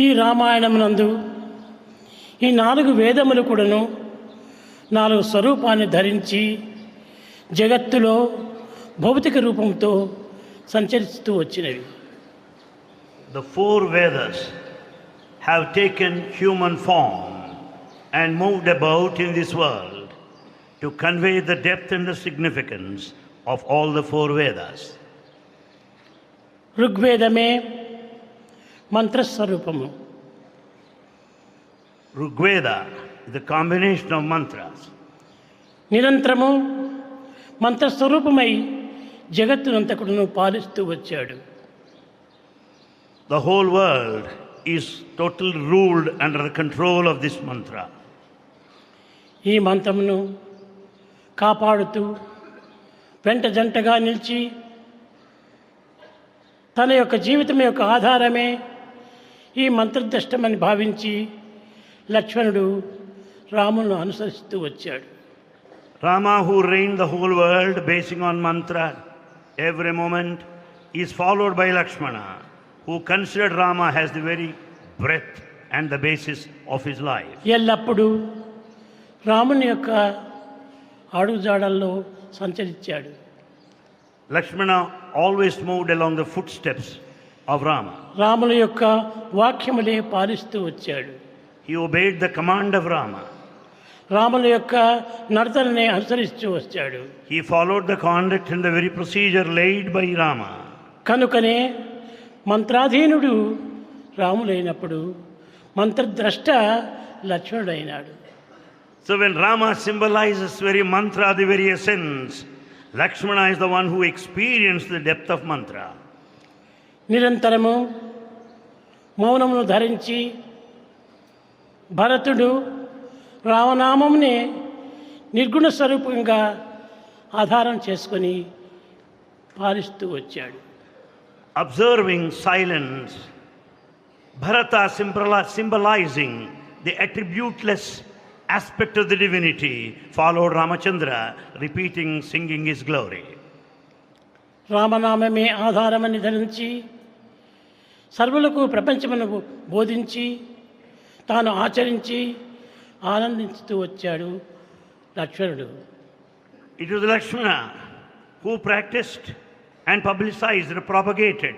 ఈ రామాయణమునందు ఈ 4 వేదములు కూడాను 4 స్వరూపాన్ని ధరించి జగత్తులో భౌతిక రూపంతో సంచరిస్తూ వచ్చినవి. The 4 Vedas have taken human form and moved about in this world to convey the depth and the significance of all the 4 Vedas. ఋగ్వేదమే మంత్రస్వరూపము. Rigveda is the combination of mantras. నిరంతరము మంత్రస్వరూపమై జగత్తునంతకుడును పాలిస్తూ వచ్చాడు. The whole world is totally ruled under the control of this mantra. ఈ మంత్రమును కాపాడుతూ వెంట జంటగా నిలిచి తన యొక్క జీవితం యొక్క ఆధారమే ఈ మంత్రద్రష్టమని భావించి లక్ష్మణుడు రామును అనుసరిస్తూ వచ్చాడు. Rama, who reigned the whole world basing on mantra every moment, is followed by Lakshmana, who considered Rama as the very breath and the basis of his life. ఎల్లప్పుడూ రాముని యొక్క అడుగుజాడల్లో సంచరించాడు. Lakshmana always moved along the footsteps of Rama. రాముని యొక్క వాక్యములే పాలిస్తూ వచ్చాడు. He obeyed the command of Rama. రాముని యొక్క నడతలనే అనుసరిస్తూ వచ్చాడు. He followed the conduct and the very procedure laid by Rama. కనుకనే మంత్రాధీనుడు రాములైనప్పుడు మంత్రద్రష్ట లక్ష్మణుడైనాడు. So when Rama symbolizes very mantra, the very essence, Lakshmana is the one who experienced the depth of mantra. నిరంతరము మౌనమును ధరించి భరతుడు రామనామమునే నిర్గుణ స్వరూపంగా ఆధారం చేసుకొని పాలిస్తూ వచ్చాడు. Observing silence, Bharata symbolizing the attributeless aspect of the divinity, followed Ramachandra, repeating, singing his glory. రామనామమే ఆధారమని ధరించి సర్వులకు ప్రపంచమును బోధించి తాను ఆచరించి ఆనందించుతూ వచ్చాడు లక్ష్మణుడు. It was Lakshmana who practiced and publicized and propagated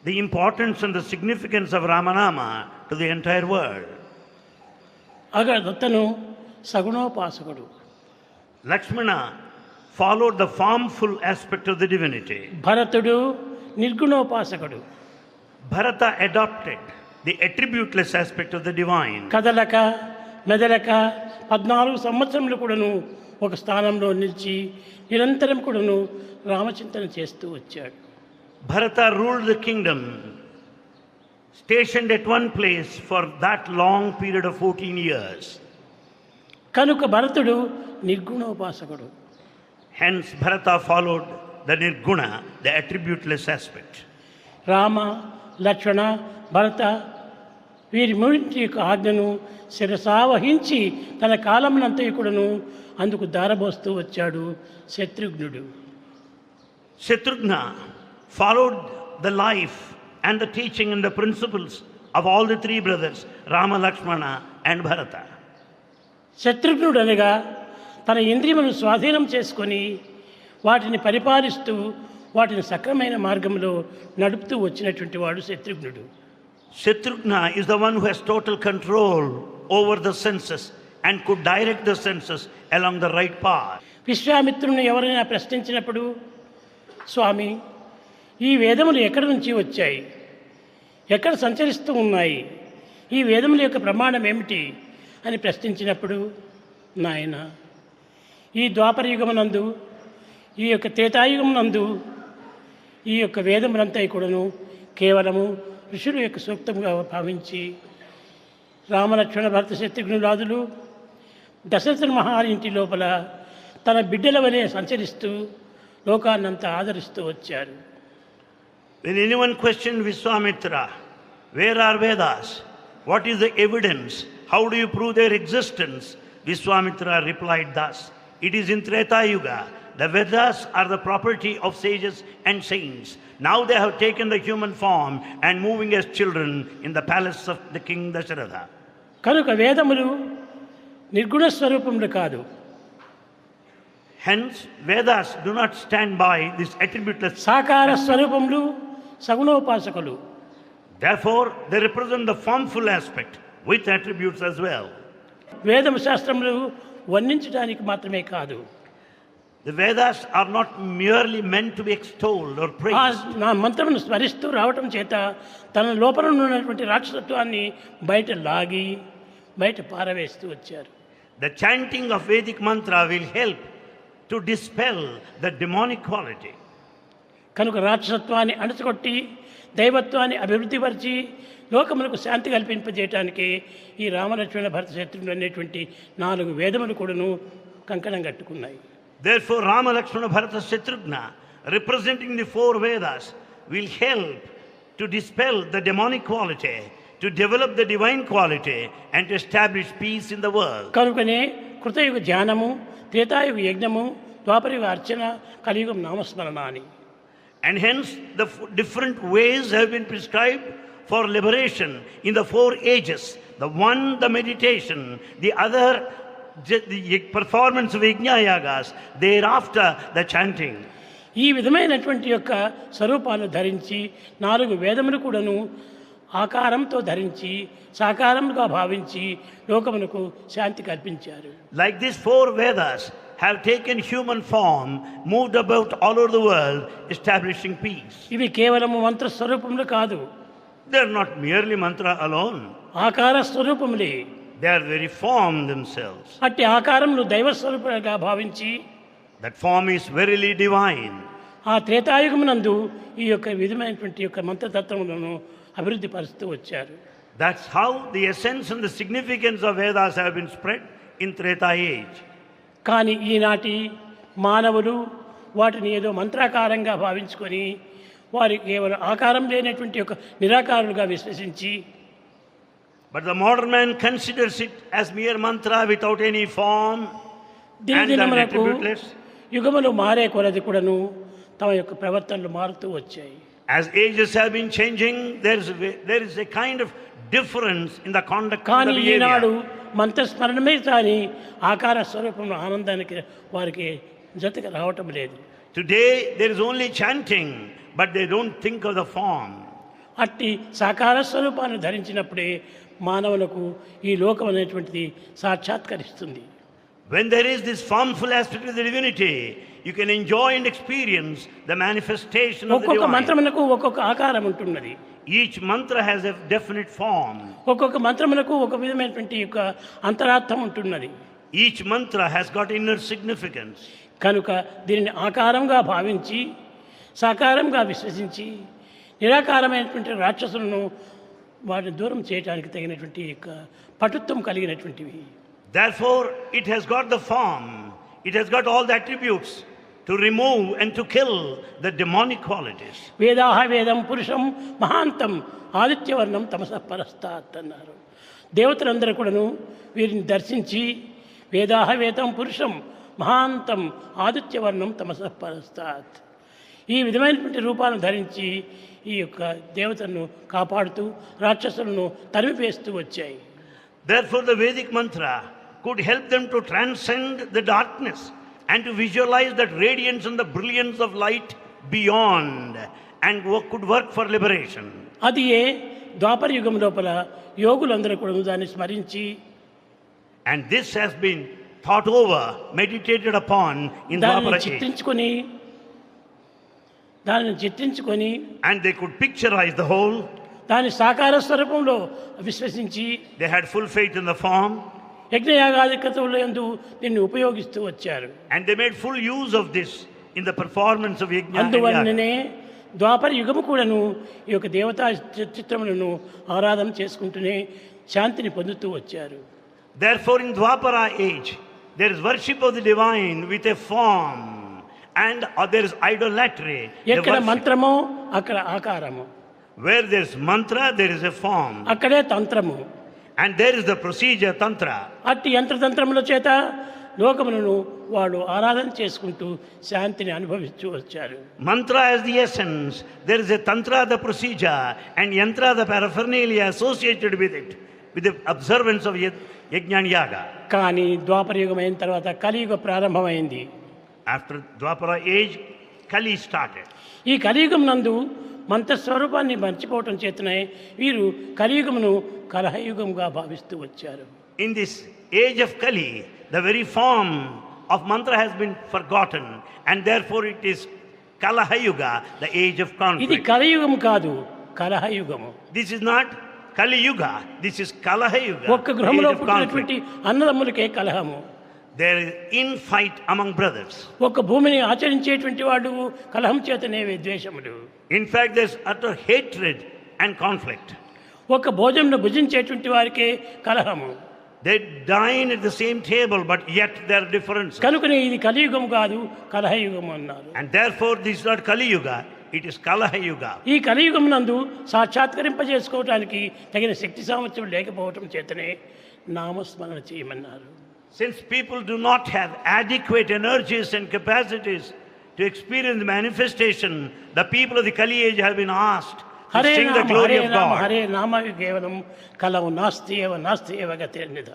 the importance and the significance of Ramanama to the entire world. అతను సగుణోపాసకుడు. Lakshmana followed the formful aspect of the divinity. భరతుడు నిర్గుణోపాసకుడు. Bharata adopted the attributeless aspect of the divine. కదలక మెదలక 14 సంవత్సరములు కూడాను ఒక స్థానంలో నిలిచి నిరంతరం కూడాను రామచింతన చేస్తూ వచ్చాడు. Bharata ruled the kingdom, stationed at one place for that long period of 14 years. కనుక భరతుడు నిర్గుణోపాసకుడు. Hence Bharata followed the nirguna, the attributeless aspect. Rama Lakshmana భరత వీరి మూడింటి యొక్క ఆజ్ఞను శిరసావహించి తన కాలమునంతా కూడాను అందుకు దారబోస్తూ వచ్చాడు శత్రుఘ్నుడు. Shatrughna followed the life and the teaching and the principles of all the 3 brothers, Rama, Lakshmana and Bharata. శత్రుఘ్నుడు అనగా తన ఇంద్రియములను స్వాధీనం చేసుకొని వాటిని పరిపాలిస్తూ వాటిని సక్రమైన మార్గంలో నడుపుతూ వచ్చినటువంటి వాడు శత్రుఘ్నుడు. Shatrughna is the one who has total control over the senses and could direct the senses along the right path. విశ్వామిత్రుని ఎవరైనా ప్రశ్నించినప్పుడు స్వామి ఈ వేదములు ఎక్కడి నుంచి వచ్చాయి, ఎక్కడ సంచరిస్తూ ఉన్నాయి, ఈ వేదముల యొక్క ప్రమాణం ఏమిటి అని ప్రశ్నించినప్పుడు నాయన ఈ ద్వాపరయుగమునందు ఈ యొక్క త్రేతాయుగమునందు ఈ యొక్క వేదములంతా కూడాను కేవలము ఋషుల యొక్క సూక్తంగా భావించి రామలక్ష్మణ భరత శత్రుఘ్నులాదులు దశరథ మహారింటి లోపల తన బిడ్డల వలె సంచరిస్తూ లోకాన్నంతా ఆదరిస్తూ వచ్చారు. When anyone questioned Vishwamitra, where are Vedas? What is the evidence? How do you prove their existence? Vishwamitra replied thus, it is in Treta Yuga The Vedas are the property of sages and saints. Now they have taken the human form and moving as children in the palace of the king Dasharatha. కనుక వేదములు నిర్గుణ స్వరూపములు కాదు. Hence, Vedas do not stand by this attributeless. సాకార స్వరూపములు సగుణోపాసకులు. Therefore, they represent the formful aspect with attributes as well. వేదము శాస్త్రములు వర్ణించడానికి మాత్రమే కాదు. The Vedas are not merely meant to be extolled or praised. నా మంత్రమును స్మరిస్తూ రావటం చేత తన లోపల ఉన్నటువంటి రాక్షసత్వాన్ని బయట లాగి బయట పారవేస్తూ వచ్చారు. The chanting of Vedic mantra will help to dispel the demonic quality. కనుక రాక్షసత్వాన్ని అణచుకొట్టి దైవత్వాన్ని అభివృద్ధిపరిచి లోకములకు శాంతి కల్పింపజేయటానికి ఈ రామలక్ష్మణ భరత శత్రుఘ్నులు అనేటువంటి 4 వేదములు కూడాను కంకణం కట్టుకున్నాయి. Therefore, Rama, Lakshmana, Bharata, Shatrughna, representing the 4 Vedas, will help to dispel the demonic quality, to develop the divine quality, and to establish peace in the world. కనుకనే కృతయుగ ధ్యానము, త్రేతాయుగ యజ్ఞము, ద్వాపరయుగ అర్చన, కలియుగం నామస్మరణ అని. And hence, the different ways have been prescribed for liberation in the 4 ages. The one, the meditation, the other, the performance of yajna yagas, thereafter the chanting. ఈ విధమైనటువంటి యొక్క స్వరూపాన్ని ధరించి 4 వేదములు కూడాను ఆకారంతో ధరించి సాకారముగా భావించి లోకమునకు శాంతి కల్పించారు. Like these 4 Vedas have taken human form, moved about all over the world, establishing peace. ఇవి కేవలము మంత్ర స్వరూపములు కాదు. They are not merely mantra alone. ఆకార స్వరూపములే. They are very form themselves. అట్టి ఆకారమును దైవ స్వరూపంగా భావించి That form is verily divine. ఆ త్రేతాయుగమునందు ఈ యొక్క విధమైనటువంటి యొక్క మంత్రతత్వములను అభివృద్ధి పరుస్తూ వచ్చారు. That's how the essence and the significance of Vedas have been spread in Treta age. కానీ ఈనాటి మానవులు వాటిని ఏదో మంత్రాకారంగా భావించుకొని వారి కేవలం ఆకారం లేనటువంటి ఒక నిరాకారులుగా విశ్వసించి But the modern man considers it as mere mantra without any form and attributeless. యుగములు మారే కొలది కూడాను తమ యొక్క ప్రవర్తనలు మారుతూ వచ్చాయి. As ages have been changing, there is a kind of difference in the conduct and the behavior. ఈనాడు మంత్రస్మరణమే కానీ ఆకార స్వరూపంలో ఆనందానికి వారికి జతగా రావటం లేదు. Today there is only chanting, but they don't think of the form. అట్టి సాకార స్వరూపాన్ని ధరించినప్పుడే మానవులకు ఈ లోకం అనేటువంటిది సాక్షాత్కరిస్తుంది. When there is this formful aspect of the divinity, you can enjoy and experience the manifestation of the ఒక్కొక్క divine. మంత్రమునకు ఒక్కొక్క ఆకారం ఉంటున్నది. Each mantra has a definite form. ఒక్కొక్క మంత్రమునకు ఒక విధమైనటువంటి యొక్క అంతరార్థం ఉంటున్నది. Each mantra has got inner significance. కనుక దీనిని ఆకారంగా భావించి సాకారంగా విశ్వసించి నిరాకారమైనటువంటి రాక్షసులను వాటిని దూరం చేయడానికి తగినటువంటి యొక్క పటుత్వం కలిగినటువంటివి. Therefore, it has got the form, it has got all the attributes to remove and to kill the demonic qualities. వేదాహ వేదం పురుషం మహాంతం ఆదిత్యవర్ణం తమసః పరస్తాత్ అన్నారు. దేవతలందరూ కూడాను వీరిని దర్శించి వేదాహ వేదం పురుషం మహాంతం ఆదిత్యవర్ణం తమసః పరస్తాత్ ఈ విధమైనటువంటి రూపాలను ధరించి ఈ యొక్క దేవతలను కాపాడుతూ రాక్షసులను తరిమివేస్తూ వచ్చాయి. Therefore, the Vedic mantra could help them to transcend the darkness and to visualize that radiance and the brilliance of light beyond and could work for liberation. అది ఏ ద్వాపర యుగం లోపల యోగులందరూ కూడా దాన్ని స్మరించి and this has been thought over, meditated upon in Dwapara age. దానిని చిత్రించుకొని and they could picturize the whole. దాని సాకార స్వరూపంలో విశ్వసించి they had full faith in the form. యజ్ఞయాగాది క్రతువులందు దీన్ని ఉపయోగిస్తూ వచ్చారు. and they made full use of this in the performance of yajna. అందువల్లనే ద్వాపర యుగము కూడాను ఈ యొక్క దేవతా చిత్రములను ఆరాధన చేసుకుంటూనే శాంతిని పొందుతూ వచ్చారు. Therefore, in Dwapara age, there is worship of the divine with a form, and there is idolatry. ఎక్కడ మంత్రమో అక్కడ ఆకారము. Where there is mantra, there is a form. అక్కడే తంత్రము. And there is the procedure tantra. అట్టి యంత్రతంత్రముల చేత లోకములను వాళ్ళు ఆరాధన చేసుకుంటూ శాంతిని అనుభవిస్తూ వచ్చారు. Mantra as the essence, there is a tantra, the procedure, and yantra, the paraphernalia associated with it, with the observance of yajna and yaga. కానీ ద్వాపర యుగం అయిన తర్వాత కలియుగ ప్రారంభమైంది. After Dwapara age, Kali started. ఈ కలియుగం నందు మంత్రస్వరూపాన్ని మర్చిపోవటం చేతనే వీరు కలియుగమును కలహయుగంగా భావిస్తూ వచ్చారు. In this age of Kali, the very form of mantra has been forgotten, and therefore it is Kalaha Yuga, the age of ఇది conflict. కలియుగం కాదు, కలహయుగము. This is not Kali Yuga, this is Kalaha Yuga, ఒక్క age గృహంలో of పుట్టినటువంటి conflict. అన్నదమ్ములకే కలహము. There is infight among brothers. ఒక భూమిని ఆచరించేటువంటి వాళ్ళు కలహం చేతనే ద్వేషములు. In fact, there's utter hatred and conflict. ఒక భోజనంను భుజించేటువంటి వారికే కలహము. They dine at the same table, but yet there are differences. కనుకనే ఇది కలియుగం కాదు, కలహయుగం అన్నారు. And therefore, this is not Kali Yuga, it is Kalaha Yuga. ఈ కలియుగం నందు సాక్షాత్కరింపజేసుకోవటానికి తగిన శక్తి సామర్థ్యం లేకపోవటం చేతనే నామస్మరణ చేయమన్నారు. Since people do not have adequate energies and capacities to experience the manifestation, the people of the Kali age have been asked to Hare sing the నామ glory హరే of నామ God. హరే నామ కేవలం కలవు నాస్తి ఏవ నాస్తి ఏవ గతిర్నిధ.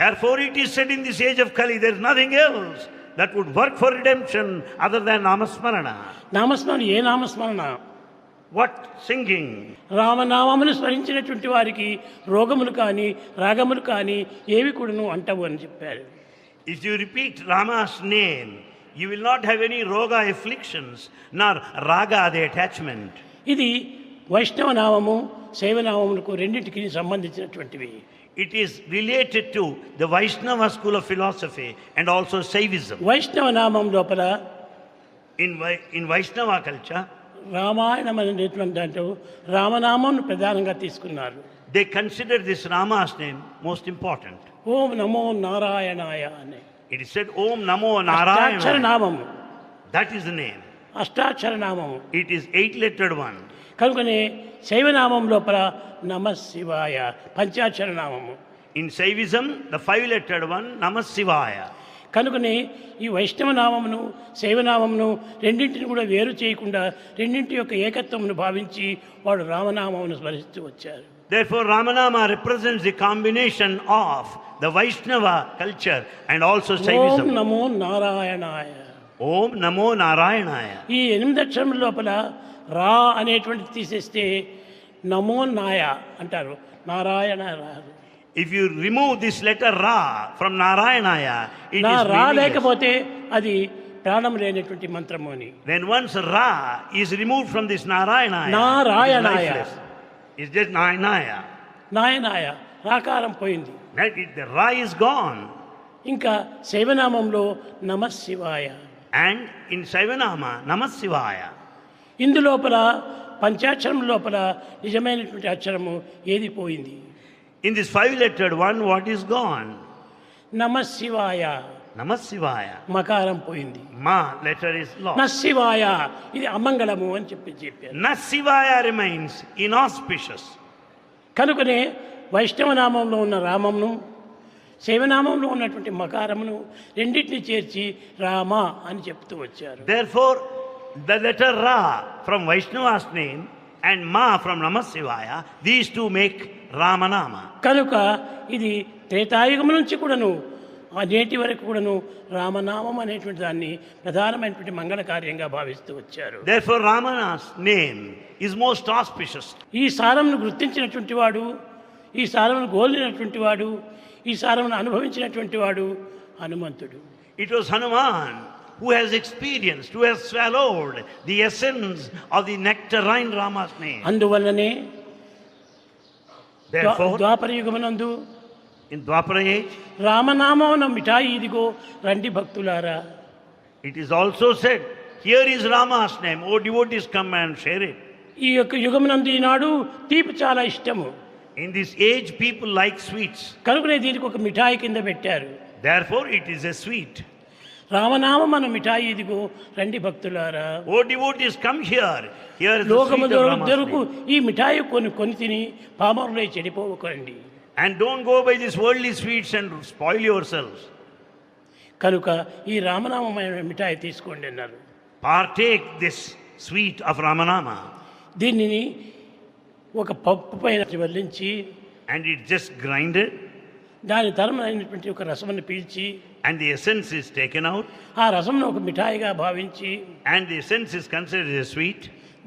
Therefore, it is said in this age of Kali, there is nothing else that would work for redemption other than Namasmarana. నామస్మరణ ఏ నామస్మరణ? What singing? రామనామమును స్మరించినటువంటి వారికి రోగములు కానీ రాగములు కానీ ఏవి కూడాను అంటవు అని చెప్పారు. If you repeat Rama's name, you will not have any roga afflictions, nor raga, the attachment. ఇది వైష్ణవ నామము శైవనామములకు రెండింటికి సంబంధించినటువంటివి. It is related to the Vaishnava school of philosophy and also Saivism. వైష్ణవ నామం లోపల In Vaishnava culture, రామాయణం అనేటువంటి దాంట్లో రామనామం ప్రధానంగా తీసుకున్నారు. they consider this Rama's name most important. ఓం నమో నారాయణాయ అని It is said, Om Namo అష్టాక్షర Narayana. నామము. That is the name. అష్టాక్షర నామము. It is 8-lettered one. కనుకనే శైవనామం లోపల నమ శివాయ పంచాక్షర నామము. In Saivism, the 5-lettered one, Namah Shivaya. కనుకనే ఈ వైష్ణవ నామమును శైవనామమును రెండింటిని కూడా వేరు చేయకుండా రెండింటి యొక్క ఏకత్వమును భావించి వాడు రామనామమును స్మరిస్తూ వచ్చారు. Therefore, Ramanama represents the combination of the Vaishnava culture and also Om Saivism. నమో నారాయణాయ. Om Namo Narayanaya. ఈ 8 అక్షరముల లోపల రా అనేటువంటిది తీసేస్తే నమో నాయ అంటారు, నారాయణ రాదు. If you remove this letter Ra from Narayanaya, it నా is రా meaningless. లేకపోతే అది ప్రాణం లేనటువంటి మంత్రము అని. When once Ra is removed from this Narayanaya, Narayanaya. it is lifeless. It's just Nayanaya. నాయనాయ రాకారం పోయింది. The Ra is gone. ఇంకా శైవనామంలో నమ శివాయ. And in Saivanama, Namah Shivaya. ఇందులోపల పంచాక్షరం లోపల నిజమైనటువంటి అక్షరము ఏది పోయింది? In this 5-lettered one, what is gone? నమ శివాయ Namah Shivaya. మకారం పోయింది. Ma letter is lost. నశివాయ ఇది అమంగళము అని చెప్పారు. Nasivaya remains inauspicious. కనుకనే వైష్ణవ నామంలో ఉన్న రామమును శైవనామంలో ఉన్నటువంటి మకారమును రెండింటిని చేర్చి రామ అని చెప్తూ వచ్చారు. Therefore, the letter Ra from Vaishnava's name and Ma from Namah Shivaya, these two make Ramanama. కనుక ఇది త్రేతాయుగం నుంచి కూడాను నేటి వరకు కూడాను రామనామం అనేటువంటి దాన్ని ప్రధానమైనటువంటి మంగళ కార్యంగా భావిస్తూ వచ్చారు. Therefore, Ramana's name is most auspicious. ఈ సారమును గుర్తించినటువంటి వాడు, ఈ సారమును గోలినటువంటి వాడు, ఈ సారమును అనుభవించినటువంటి వాడు హనుమంతుడు. It was Hanuman who has experienced, who has swallowed the essence of the nectarine Rama's name. అందువల్లనే Therefore, Dwapara యుగమునందు in Dwapara age, రామనామమున మిఠాయి ఇదిగో రండి భక్తులారా. it is also said, here is Rama's name, O devotees, come and share it. ఈ యొక్క యుగమునందు ఈనాడు తీపి చాలా ఇష్టము. In this age, people like sweets. కనుకనే దీనికి ఒక మిఠాయి కింద పెట్టారు. Therefore, it is a sweet. రామనామం మన మిఠాయి ఇదిగో రండి భక్తులారా. O devotees, come here. Here is the లోకము sweet of Rama's దొరకు name. ఈ మిఠాయి కొని తిని పామరులై చెడిపోకండి. And don't go by these worldly sweets and spoil yourselves. కనుక ఈ రామనామమైన మిఠాయి తీసుకోండి అన్నారు. Partake this sweet of Ramanama. దీనిని ఒక పప్పు పైన వల్లించి And it just grinded, దాని తరమైనటువంటి ఒక రసమును పీల్చి and the essence is taken out, ఆ రసమును ఒక మిఠాయిగా భావించి and the essence is considered as sweet,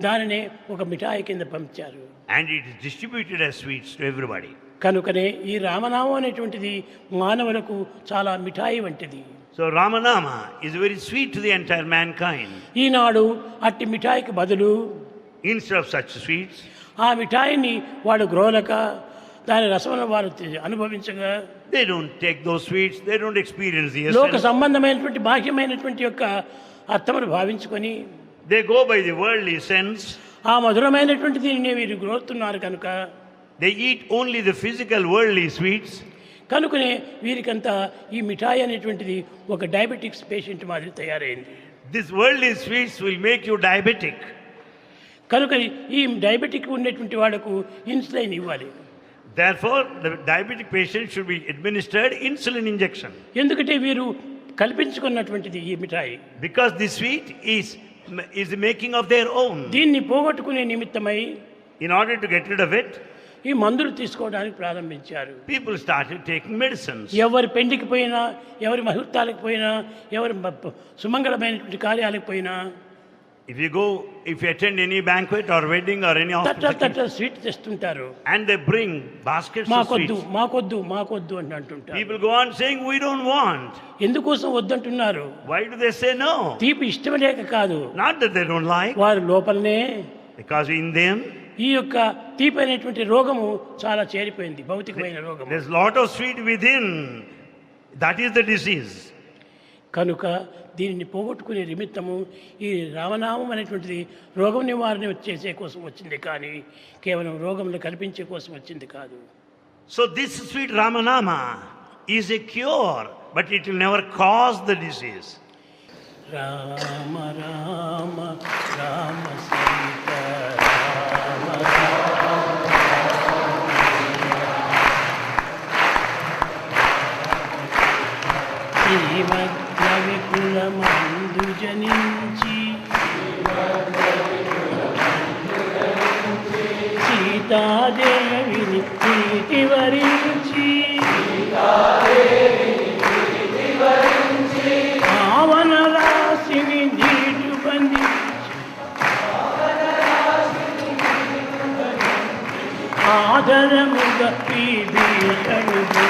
దానిని ఒక మిఠాయి కింద పంచారు. and it is distributed as sweets to everybody. కనుకనే ఈ రామనామం అనేటువంటిది మానవులకు చాలా మిఠాయి వంటిది. So Ramanama is very sweet to the entire mankind. ఈనాడు అట్టి మిఠాయికి బదులు Instead of such sweets, ఆ మిఠాయిని వాడు గ్రోలక దాని రసమును వారు అనుభవించగా they don't take those sweets, they don't experience the లోక essence. సంబంధమైనటువంటి బాహ్యమైనటువంటి యొక్క అర్థమును భావించుకొని They go by the worldly sense. ఆ మధురమైనటువంటి దీనిని వీరు గ్రోతున్నారు కనుక They eat only the physical worldly sweets. కనుకనే వీరికంతా ఈ మిఠాయి అనేటువంటిది ఒక డయాబెటిక్స్ పేషెంట్ మాదిరి తయారైంది. These worldly sweets will make you diabetic. కనుక ఈ డయాబెటిక్ ఉన్నటువంటి వాళ్ళకు ఇన్సులిన్ ఇవ్వాలి. Therefore, the diabetic patient should be administered insulin injection. ఎందుకంటే వీరు కల్పించుకున్నటువంటిది ఈ మిఠాయి. Because the sweet is the making of their own. దీన్ని పోగొట్టుకునే నిమిత్తమై In order to get rid of it, ఈ మందులు తీసుకోవడానికి ప్రారంభించారు. people started taking medicines. ఎవరి పెండికి పోయినా, ఎవరి ముహూర్తాలకు పోయినా, ఎవరి సుమంగళమైనటువంటి కార్యాలకు పోయినా, If you attend any banquet or wedding or any తట్ట sweet తెస్తుంటారు. and they bring baskets of మాకొద్దు sweets, మాకొద్దు మాకొద్దు అని అంటుంటారు. people go on saying, we don't want. ఎందుకోసం వద్దంటున్నారు? Why do they say no? తీపి ఇష్టం లేక కాదు, Not that they don't like, వారి లోపలనే because in them ఈ యొక్క తీపి అనేటువంటి రోగము చాలా చేరిపోయింది, భౌతికమైన రోగము. there's a lot of sweet within. That is the disease. కనుక దీనిని పోగొట్టుకునే నిమిత్తము ఈ రామనామం అనేటువంటిది రోగం నివారణ చేసే కోసం వచ్చింది, కానీ కేవలం రోగములు కల్పించే కోసం వచ్చింది కాదు. So this sweet Ramanama is a cure, but it will never cause the disease. Rama Rama Rama Sita Rama శ్రీమద్రవికులమందు జనించి సీతాదేవిని ప్రీతి వరించి పావన రాశిని నీటు బంధించి ఆదరముగా ఈ భీషణుడు